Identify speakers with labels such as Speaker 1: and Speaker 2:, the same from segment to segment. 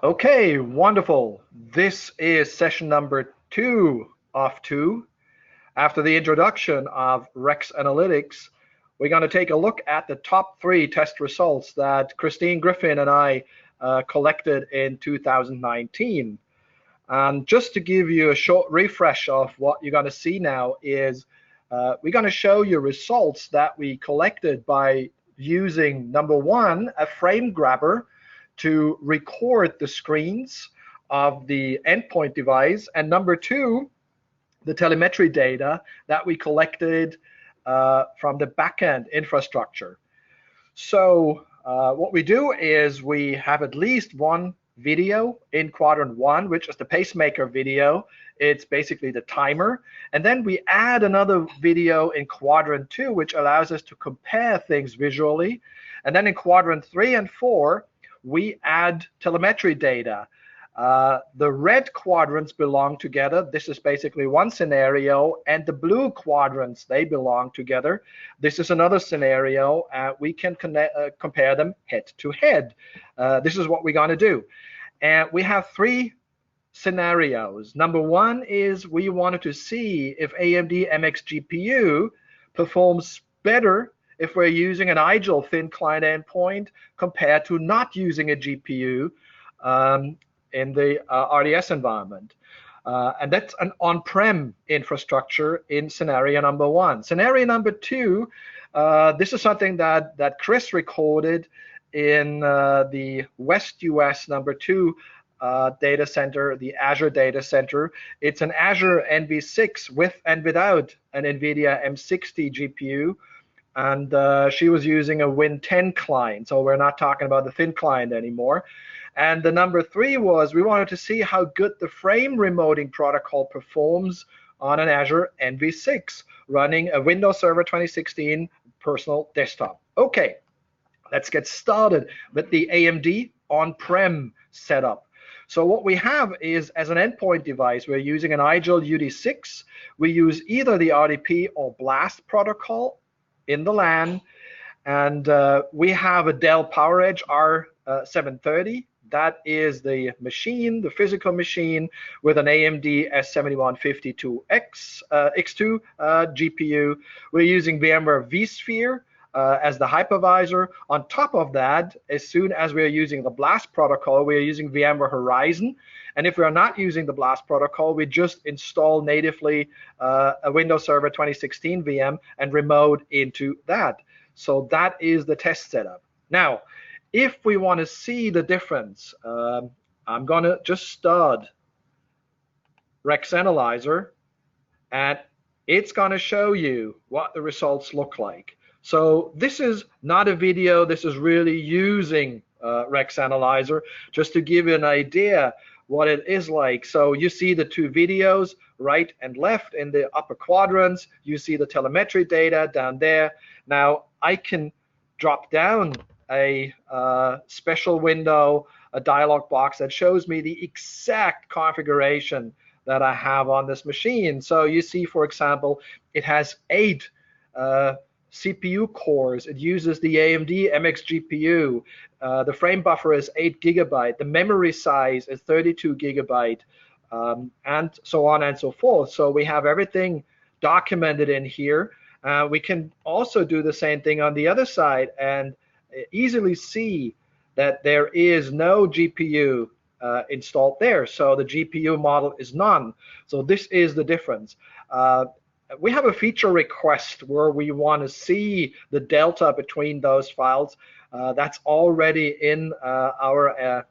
Speaker 1: Okay, wonderful. This is session number 2 of 2. After the introduction of Rex Analytics, we're going to take a look at the top 3 test results that Kristin, Griffin, and I collected in 2019. And just to give you a short refresh of what you're going to see now is we're going to show you results that we collected by using, number one, a frame grabber to record the screens of the endpoint device, and number two, the telemetry data that we collected from the backend infrastructure. So what we do is we have at least one video in quadrant 1, which is the pacemaker video. It's basically the timer. And then we add another video in quadrant 2, which allows us to compare things visually. And then in quadrant 3 and 4, we add telemetry data. The red quadrants belong together. This is basically one scenario, and the blue quadrants, they belong together. This is another scenario. We can compare them head to head. This is what we're going to do. And we have 3 scenarios. Number one is we wanted to see if AMD MX GPU performs better if we're using an IGEL thin client endpoint compared to not using a GPU in the RDS environment. And that's an on-prem infrastructure in scenario number 1. Scenario number 2, this is something that Chris recorded in the West US number 2 data center, the Azure data center. It's an Azure NV6 with and without an NVIDIA M60 GPU. And she was using a Win 10 client, so we're not talking about the thin client anymore. And the number 3 was we wanted to see how good the frame remoting protocol performs on an Azure NV6 running a Windows Server 2016 personal desktop. Okay, let's get started with the AMD on-prem setup. So what we have is, as an endpoint device, we're using an IGEL UD6. We use either the RDP or BLAST protocol in the LAN, and we have a Dell PowerEdge R730. That is the machine, the physical machine, with an AMD S7152X X2 GPU. We're using VMware vSphere as the hypervisor. On top of that, as soon as we're using the BLAST protocol, we're using VMware Horizon. And if we're not using the BLAST protocol, we just install natively a Windows Server 2016 VM and remote into that. So that is the test setup. Now, if we want to see the difference, I'm going to just start Rex Analyzer, and it's going to show you what the results look like. So this is not a video. This is really using Rex Analyzer just to give you an idea what it is like. So you see the 2 videos, right and left in the upper quadrants. You see the telemetry data down there. Now I can drop down a special window, a dialog box that shows me the exact configuration that I have on this machine. So you see, for example, it has 8 CPU cores. It uses the AMD MX GPU. The frame buffer is 8 GB. The memory size is 32 GB, and so on and so forth. So we have everything documented in here. We can also do the same thing on the other side and easily see that there is no GPU installed there. So the GPU model is none. So this is the difference. We have a feature request where we want to see the delta between those files. That's already in our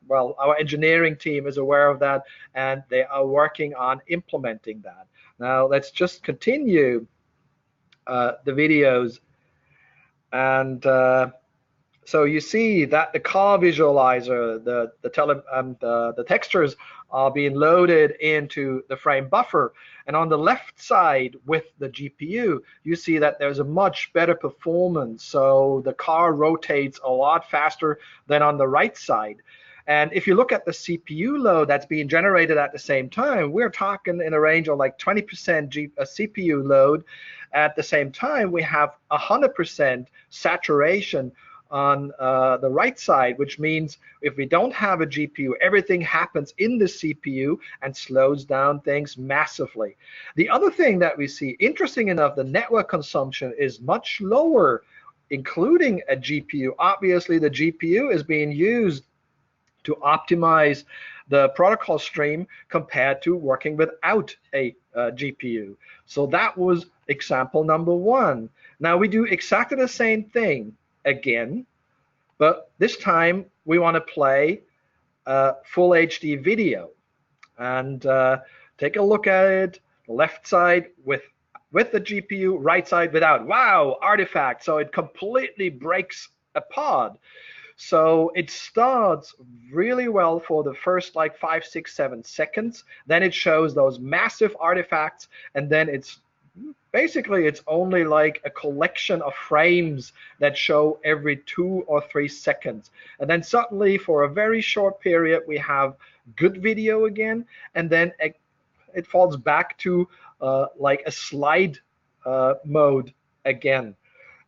Speaker 1: engineering team is aware of that, and they are working on implementing that. Now let's just continue the videos, and so you see that the car visualizer, the textures are being loaded into the frame buffer. And on the left side with the GPU, you see that there's a much better performance. So the car rotates a lot faster than on the right side. And if you look at the CPU load that's being generated at the same time, we're talking in a range of like 20% CPU load. At the same time, we have 100% saturation on the right side, which means if we don't have a GPU, everything happens in the CPU and slows down things massively. The other thing that we see, interesting enough, the network consumption is much lower, including a GPU. Obviously, the GPU is being used to optimize the protocol stream compared to working without a GPU. So that was example number one. Now we do exactly the same thing again, but this time we want to play full HD video. And take a look at it. Left side with the GPU, right side without. Wow, artifact. So it completely breaks apart. So it starts really well for the first like 5, 6, 7 seconds. Then it shows those massive artifacts, and then it's basically it's only like a collection of frames that show every 2 or 3 seconds. And then suddenly for a very short period we have good video again, and then it falls back to like a slide mode again.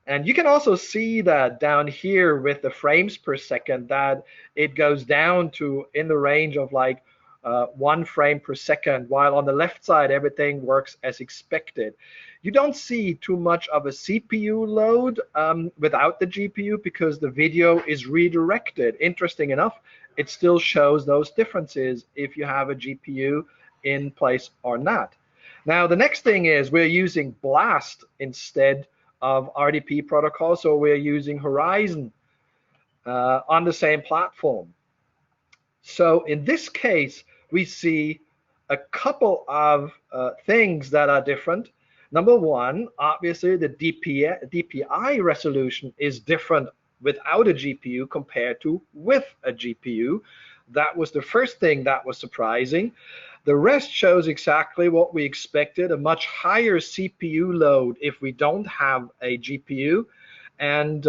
Speaker 1: And you can also see that down here with the frames per second that it goes down to in the range of like 1 frame per second, while on the left side everything works as expected. You don't see too much of a CPU load without the GPU because the video is redirected. Interesting enough, it still shows those differences if you have a GPU in place or not. Now the next thing is we're using BLAST instead of RDP protocol, so we're using Horizon on the same platform. So in this case, we see a couple of things that are different. Number one, obviously the DPI resolution is different without a GPU compared to with a GPU. That was the first thing that was surprising. The rest shows exactly what we expected, a much higher CPU load if we don't have a GPU. And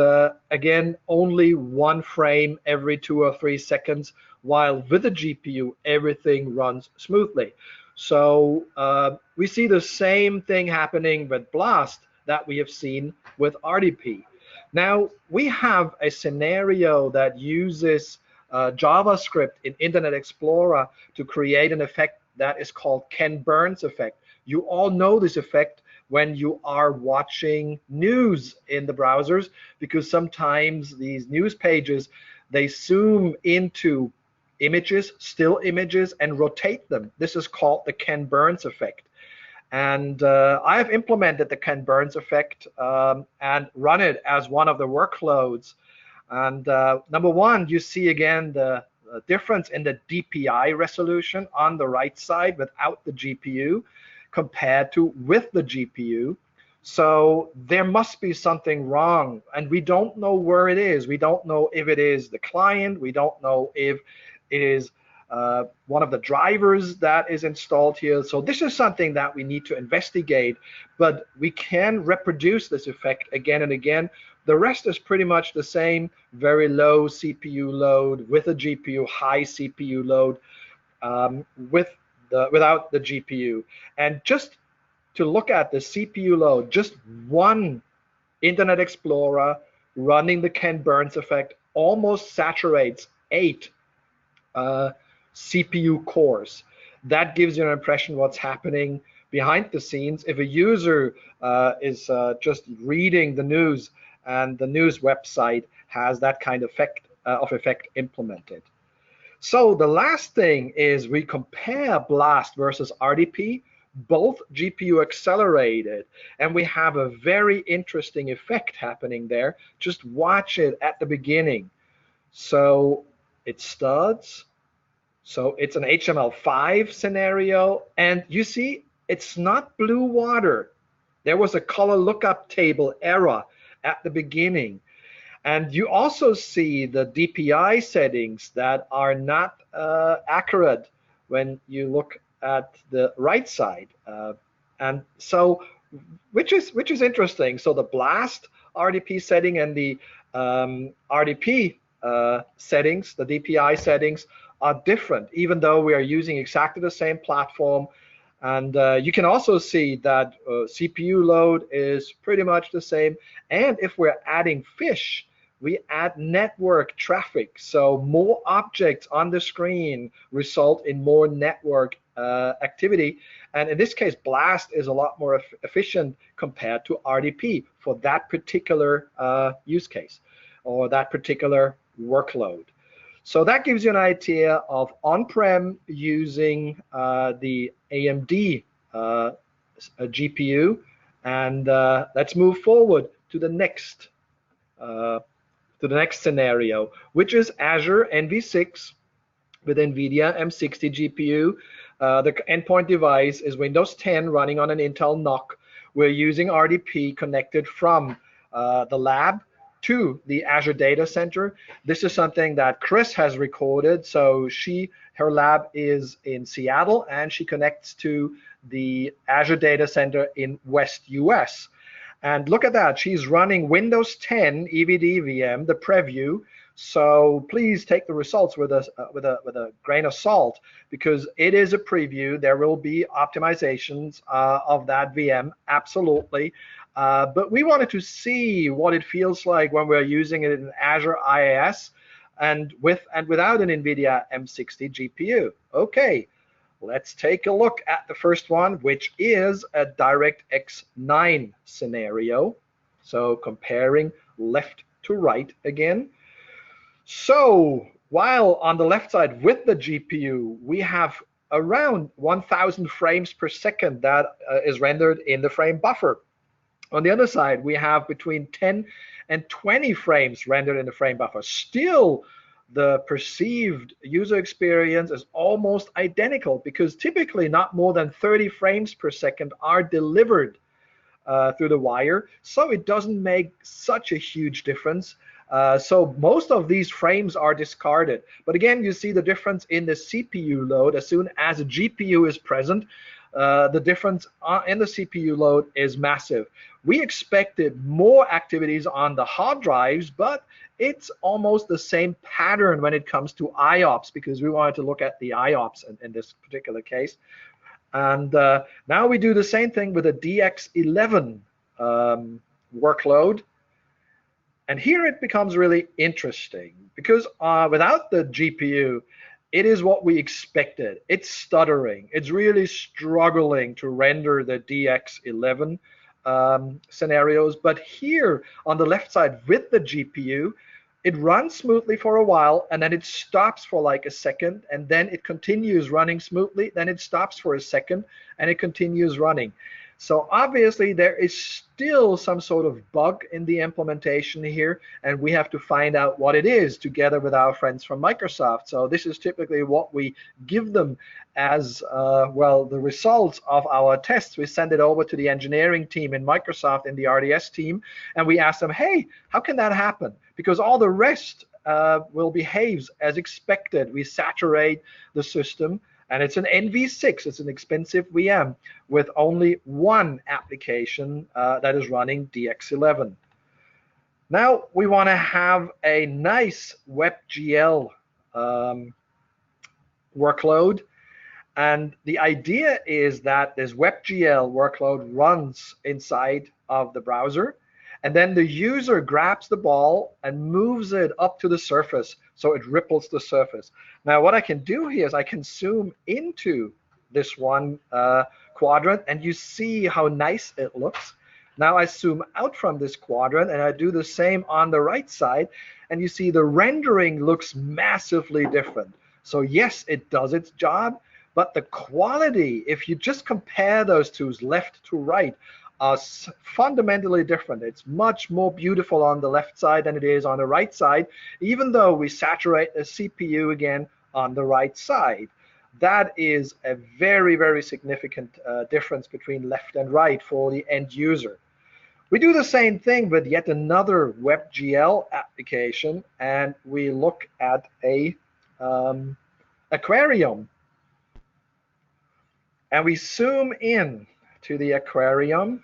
Speaker 1: again, only 1 frame every 2 or 3 seconds, while with a GPU, everything runs smoothly. So we see the same thing happening with BLAST that we have seen with RDP. Now, we have a scenario that uses JavaScript in Internet Explorer to create an effect that is called Ken Burns effect. You all know this effect when you are watching news in the browsers, because sometimes these news pages, they zoom into images, still images, and rotate them. This is called the Ken Burns effect. And I have implemented the Ken Burns effect and run it as one of the workloads. And number one, you see again the difference in the DPI resolution on the right side without the GPU compared to with the GPU. So there must be something wrong, and we don't know where it is. We don't know if it is the client. We don't know if it is one of the drivers that is installed here. So this is something that we need to investigate, but we can reproduce this effect again and again. The rest is pretty much the same, very low CPU load with a GPU, high CPU load without the GPU. And just to look at the CPU load, just one Internet Explorer running the Ken Burns effect almost saturates 8 CPU cores. That gives you an impression what's happening behind the scenes. If a user is just reading the news and the news website has that kind of effect implemented. So the last thing is we compare BLAST versus RDP, both GPU accelerated, and we have a very interesting effect happening there. Just watch it at the beginning. So it starts. So it's an HTML5 scenario, and you see it's not blue water. There was a color lookup table error at the beginning. And you also see the DPI settings that are not accurate when you look at the right side. And so, which is interesting. So the BLAST RDP setting and the RDP settings, the DPI settings, are different, even though we are using exactly the same platform. And you can also see that CPU load is pretty much the same. And if we're adding fish, we add network traffic. So more objects on the screen result in more network activity. And in this case, BLAST is a lot more efficient compared to RDP for that particular use case or that particular workload. So that gives you an idea of on-prem using the AMD GPU. And let's move forward to the next scenario, which is Azure NV6 with NVIDIA M60 GPU. The endpoint device is Windows 10 running on an Intel NUC. We're using RDP connected from the lab to the Azure data center. This is something that Chris has recorded. So her lab is in Seattle, and she connects to the Azure data center in West US. And look at that, she's running Windows 10 EVD VM, the preview. So please take the results with a grain of salt, because it is a preview. There will be optimizations of that VM, absolutely. But we wanted to see what it feels like when we're using it in Azure IaaS and with and without an NVIDIA M60 GPU. Okay, let's take a look at the first one, which is a DirectX 9 scenario. So comparing left to right again. So while on the left side with the GPU, we have around 1,000 frames per second that is rendered in the frame buffer. On the other side, we have between 10 and 20 frames rendered in the frame buffer. Still, the perceived user experience is almost identical, because typically not more than 30 frames per second are delivered through the wire. So it doesn't make such a huge difference. So most of these frames are discarded. But again, you see the difference in the CPU load. As soon as a GPU is present, the difference in the CPU load is massive. We expected more activities on the hard drives, but it's almost the same pattern when it comes to IOPS, because we wanted to look at the IOPS in this particular case. And now we do the same thing with a DX11 workload. And here it becomes really interesting, because without the GPU, it is what we expected. It's stuttering. It's really struggling to render the DX11 scenarios. But here on the left side with the GPU, it runs smoothly for a while, and then it stops for like a second, and then it continues running smoothly, then it stops for a second, and it continues running. So obviously there is still some sort of bug in the implementation here, and we have to find out what it is together with our friends from Microsoft. So this is typically what we give them as well, the results of our tests. We send it over to the engineering team in Microsoft, in the RDS team, and we ask them, hey, how can that happen? Because all the rest will behave as expected. We saturate the system. And it's an NV6, it's an expensive VM with only one application that is running DX11. Now we want to have a nice WebGL workload. And the idea is that this WebGL workload runs inside of the browser, and then the user grabs the ball and moves it up to the surface, so it ripples the surface. Now what I can do here is I can zoom into this one quadrant, and you see how nice it looks. Now I zoom out from this quadrant, and I do the same on the right side, and you see the rendering looks massively different. So yes, it does its job, but the quality, if you just compare those two left to right, are fundamentally different. It's much more beautiful on the left side than it is on the right side, even though we saturate the CPU again on the right side. That is a very, very significant difference between left and right for the end user. We do the same thing with yet another WebGL application, and we look at a aquarium. And we zoom in to the aquarium,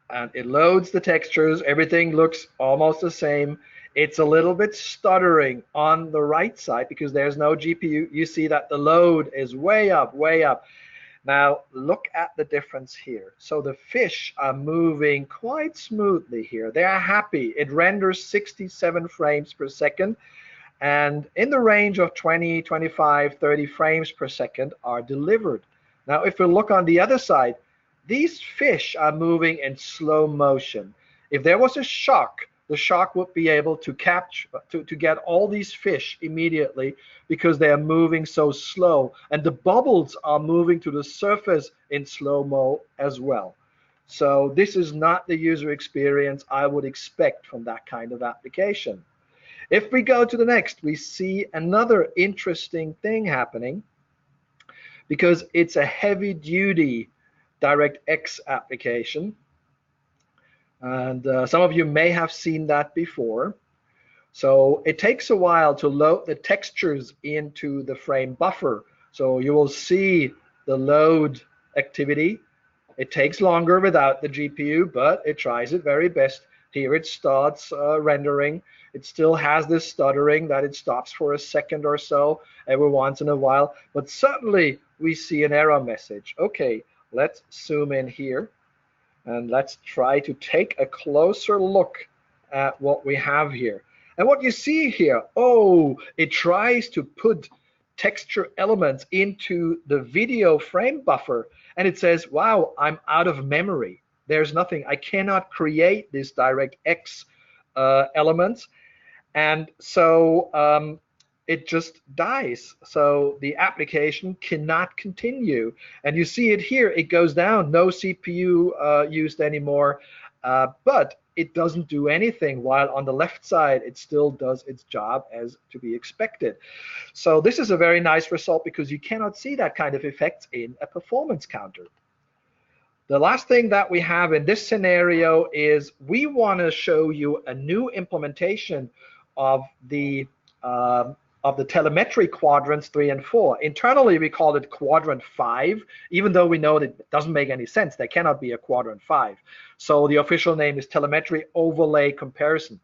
Speaker 1: and it loads the textures. Everything looks almost the same. It's a little bit stuttering on the right side because there's no GPU. You see that the load is way up, way up. Now look at the difference here. So the fish are moving quite smoothly here. They are happy. It renders 67 frames per second, and in the range of 20, 25, 30 frames per second are delivered. Now if we look on the other side, these fish are moving in slow motion. If there was a shark, the shark would be able to catch, to get all these fish immediately because they are moving so slow, and the bubbles are moving to the surface in slow-mo as well. So this is not the user experience I would expect from that kind of application. If we go to the next, we see another interesting thing happening because it's a heavy-duty DirectX application. And some of you may have seen that before. So it takes a while to load the textures into the frame buffer. So you will see the load activity. It takes longer without the GPU, but it tries its very best. Here it starts rendering. It still has this stuttering that it stops for a second or so every once in a while. But suddenly we see an error message. Okay, let's zoom in here. And let's try to take a closer look at what we have here. And what you see here, oh, it tries to put texture elements into the video frame buffer. And it says, wow, I'm out of memory. There's nothing. I cannot create this DirectX elements. And so it just dies. So the application cannot continue. And you see it here, it goes down, no CPU used anymore, but it doesn't do anything, while on the left side, it still does its job as to be expected. So this is a very nice result because you cannot see that kind of effects in a performance counter. The last thing that we have in this scenario is we want to show you a new implementation of the telemetry quadrants 3 and 4. Internally, we call it quadrant 5, even though we know that it doesn't make any sense. There cannot be a quadrant 5. So the official name is telemetry overlay comparison.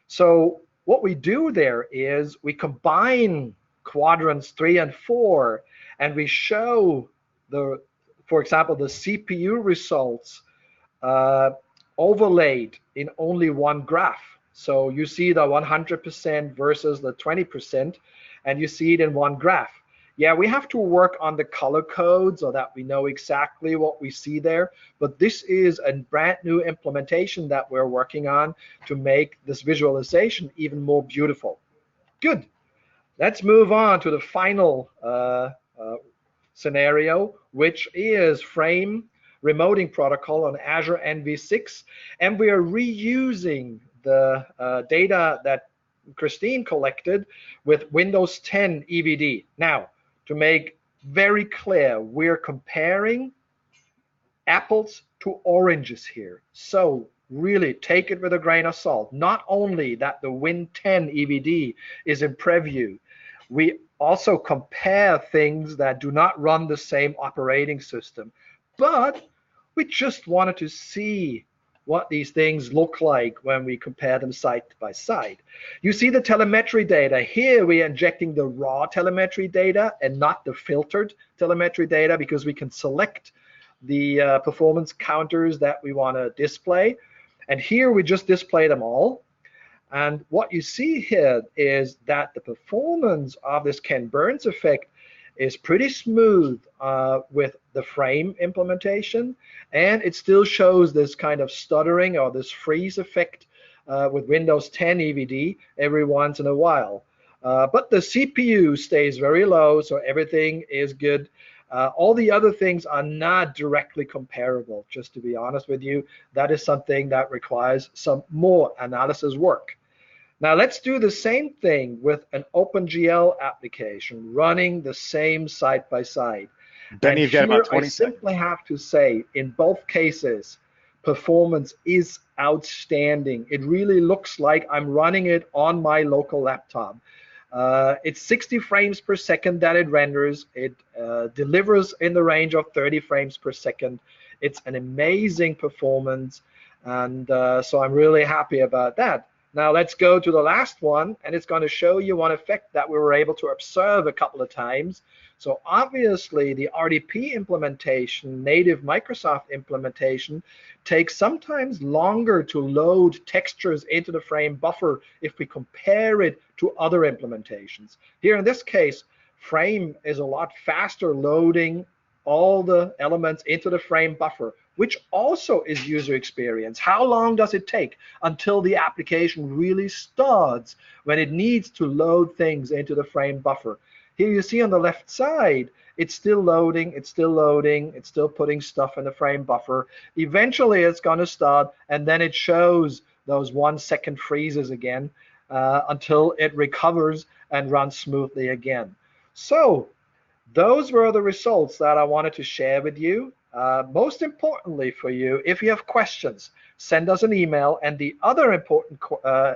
Speaker 1: So what we do there is we combine quadrants 3 and 4, and we show for example, the CPU results overlaid in only one graph. So you see the 100% versus the 20%, and you see it in one graph. Yeah, we have to work on the color code so that we know exactly what we see there, but this is a brand new implementation that we're working on to make this visualization even more beautiful. Good. Let's move on to the final scenario, which is frame remoting protocol on Azure NV6, and we are reusing the data that Kristin collected with Windows 10 EVD. Now, to make very clear, we're comparing apples to oranges here. So really take it with a grain of salt. Not only that the Win 10 EVD is in preview, we also compare things that do not run the same operating system, but we just wanted to see what these things look like when we compare them side by side. You see the telemetry data. Here we are injecting the raw telemetry data and not the filtered telemetry data because we can select the performance counters that we want to display. And here we just display them all. And what you see here is that the performance of this Ken Burns effect is pretty smooth with the frame implementation, and it still shows this kind of stuttering or this freeze effect with Windows 10 EVD every once in a while. But the CPU stays very low, so everything is good. All the other things are not directly comparable, just to be honest with you. That is something that requires some more analysis work. Now let's do the same thing with an OpenGL application running the same side by side.
Speaker 2: Then you've got about 20 seconds.
Speaker 1: I simply have to say, in both cases, performance is outstanding. It really looks like I'm running it on my local laptop. It's 60 frames per second that it renders. It delivers in the range of 30 frames per second. It's an amazing performance, and so I'm really happy about that. Now let's go to the last one, and it's going to show you one effect that we were able to observe a couple of times. So obviously the RDP implementation, native Microsoft implementation, takes sometimes longer to load textures into the frame buffer if we compare it to other implementations. Here in this case, frame is a lot faster loading all the elements into the frame buffer, which also is user experience. How long does it take until the application really starts when it needs to load things into the frame buffer? Here you see on the left side, it's still loading, it's still loading, it's still putting stuff in the frame buffer. Eventually it's going to start, and then it shows those 1 second freezes again until it recovers and runs smoothly again. So those were the results that I wanted to share with you. Most importantly for you, if you have questions, send us an email. And the other important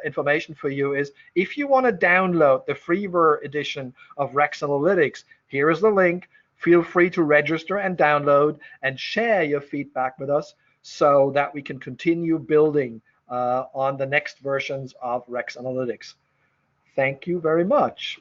Speaker 1: information for you is if you want to download the freeware edition of Rex Analytics, here is the link. Feel free to register and download and share your feedback with us so that we can continue building on the next versions of Rex Analytics. Thank you very much.